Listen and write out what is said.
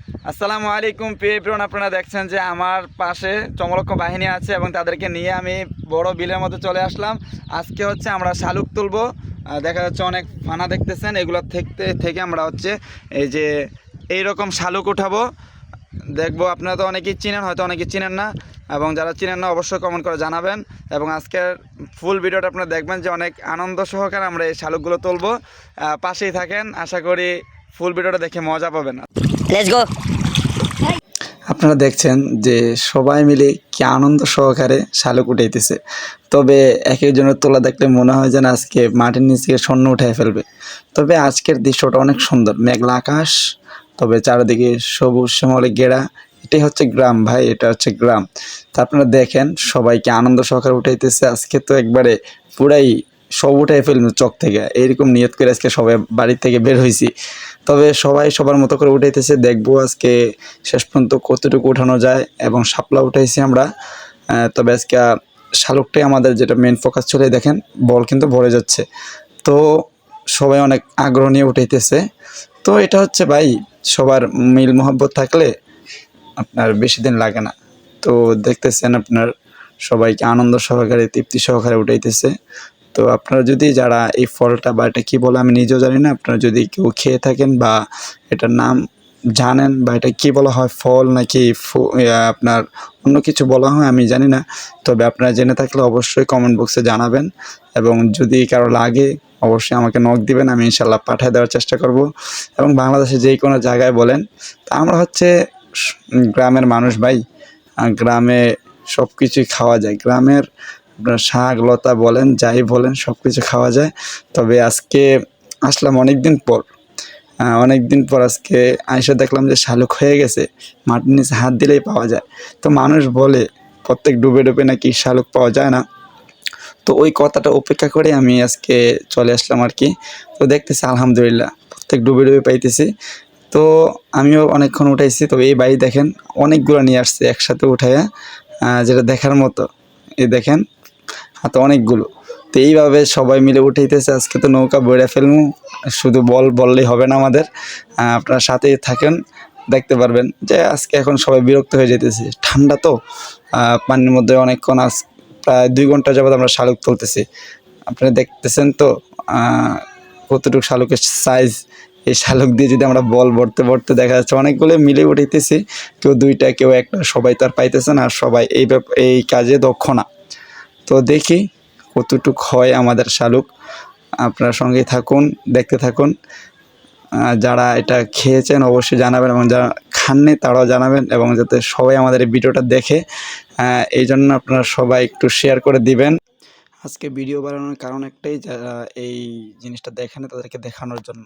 আসসালামু আলাইকুম প্রিয় এভরিওয়ান, আপনারা দেখছেন যে আমার পাশে চমলক্ষ বাহিনী আছে এবং তাদেরকে নিয়ে আমি বড় বিলের মধ্যে চলে আসলাম। আজকে হচ্ছে আমরা শালুক তুলবো। দেখা যাচ্ছে অনেক ফানা দেখতেছেন, এগুলো থেকে আমরা হচ্ছে এই যে এইরকম শালুক উঠাবো, দেখবো। আপনারা তো অনেকেই চিনেন, হয়তো অনেকেই চিনেন না, এবং যারা চিনেন না অবশ্যই কমেন্ট করে জানাবেন। এবং আজকের ফুল ভিডিওটা আপনারা দেখবেন যে অনেক আনন্দ সহকারে আমরা এই শালুকগুলো তুলবো। পাশেই থাকেন, আশা করি ফুল ভিডিওটা দেখে মজা পাবেন। Let's go. আপনারা দেখছেন যে সবাই মিলে কি আনন্দ সহকারে শালুক উঠাইতেছে। তবে এক একজনের তোলা দেখলে মনে হয় যেন আজকে মাটির নিচ থেকে স্বর্ণ উঠাই ফেলবে। তবে আজকের দৃশ্যটা অনেক সুন্দর, মেঘলা আকাশ, তবে চারিদিকে সবুজ শ্যামলে ঘেরা। এটাই হচ্ছে গ্রাম ভাই, এটা হচ্ছে গ্রাম। তা আপনারা দেখেন সবাইকে আনন্দ সহকারে উঠাইতেছে। আজকে তো একবারে পুরাই সব উঠাই ফেলবে চোখ থেকে, এইরকম নিয়ত করে আজকে সবাই বাড়ি থেকে বের হয়েছি। তবে সবাই সবার মতো করে উঠাইতেছে, দেখবো আজকে শেষ পর্যন্ত কতটুকু উঠানো যায়। এবং শাপলা উঠাইছি আমরা। তবে আজকে শালুকটাই আমাদের যেটা মেন ফোকাস চলে। দেখেন বল কিন্তু ভরে যাচ্ছে, তো সবাই অনেক আগ্রহ নিয়ে উঠাইতেছে। তো এটা হচ্ছে ভাই, সবার মিল মহব্বত থাকলে আপনার বেশি দিন লাগে না। তো দেখতেছেন আপনার সবাইকে আনন্দ সহকারে তৃপ্তি সহকারে উঠাইতেছে। তো আপনারা যদি যারা এই ফলটা বা এটা কী বলে আমি নিজেও জানি না, আপনারা যদি কেউ খেয়ে থাকেন বা এটার নাম জানেন বা এটা কী বলা হয়, ফল নাকি আপনার অন্য কিছু বলা হয় আমি জানি না। তবে আপনারা জেনে থাকলে অবশ্যই কমেন্ট বক্সে জানাবেন, এবং যদি কারো লাগে অবশ্যই আমাকে নক দিবেন, আমি ইনশাল্লাহ পাঠিয়ে দেওয়ার চেষ্টা করব। এবং বাংলাদেশে যে কোনো জায়গায় বলেন, তা আমরা হচ্ছে গ্রামের মানুষ ভাই। গ্রামে সব কিছুই খাওয়া যায়। গ্রামের আপনার শাক লতা বলেন, যাই বলেন, সব কিছু খাওয়া যায়। তবে আজকে আসলাম অনেক দিন পর আজকে আইসা দেখলাম যে শালুক হয়ে গেছে, মাটির নিচে হাত দিলেই পাওয়া যায়। তো মানুষ বলে প্রত্যেক ডুবে ডুবে নাকি শালুক পাওয়া যায় না। তো ওই কথাটা উপেক্ষা করে আমি আজকে চলে আসলাম আর কি। তো দেখতেছি আলহামদুলিল্লাহ প্রত্যেক ডুবে ডুবে পাইতেছি। তো আমিও অনেকক্ষণ উঠাইছি। তবে এই বাড়ি দেখেন অনেকগুলো নিয়ে আসছে একসাথে উঠাইয়া, যেটা দেখার মতো। এই দেখেন হাতে অনেকগুলো। তো এইভাবে সবাই মিলে উঠাইতেছে। আজকে তো নৌকা বইরা ফেলবো, শুধু বললেই হবে না আমাদের। আপনার সাথেই থাকেন, দেখতে পারবেন যে আজকে এখন সবাই বিরক্ত হয়ে যেতেছে, ঠান্ডা তো। পানির মধ্যে অনেকক্ষণ প্রায় 2 ঘন্টা যাবত আমরা শালুক তুলতেছি। আপনারা দেখতেছেন তো কতটুকু শালুকের সাইজ। এই শালুক দিয়ে যদি আমরা বল ভরতে ভরতে দেখা যাচ্ছে অনেকগুলো মিলে উঠাইতেছি, কেউ 2টা কেউ 1টা, সবাই তো আর পাইতেছে না, আর সবাই এই কাজে দক্ষ না। তো দেখি কতটুক হয় আমাদের শালুক। আপনার সঙ্গেই থাকুন, দেখতে থাকুন। যারা এটা খেয়েছেন অবশ্যই জানাবেন, এবং যারা খাননি তারাও জানাবেন, এবং যাতে সবাই আমাদের এই ভিডিওটা দেখে। এই জন্য আপনারা সবাই একটু শেয়ার করে দিবেন। আজকে ভিডিও বানানোর কারণ একটাই, যারা এই জিনিসটা দেখেন তাদেরকে দেখানোর জন্য।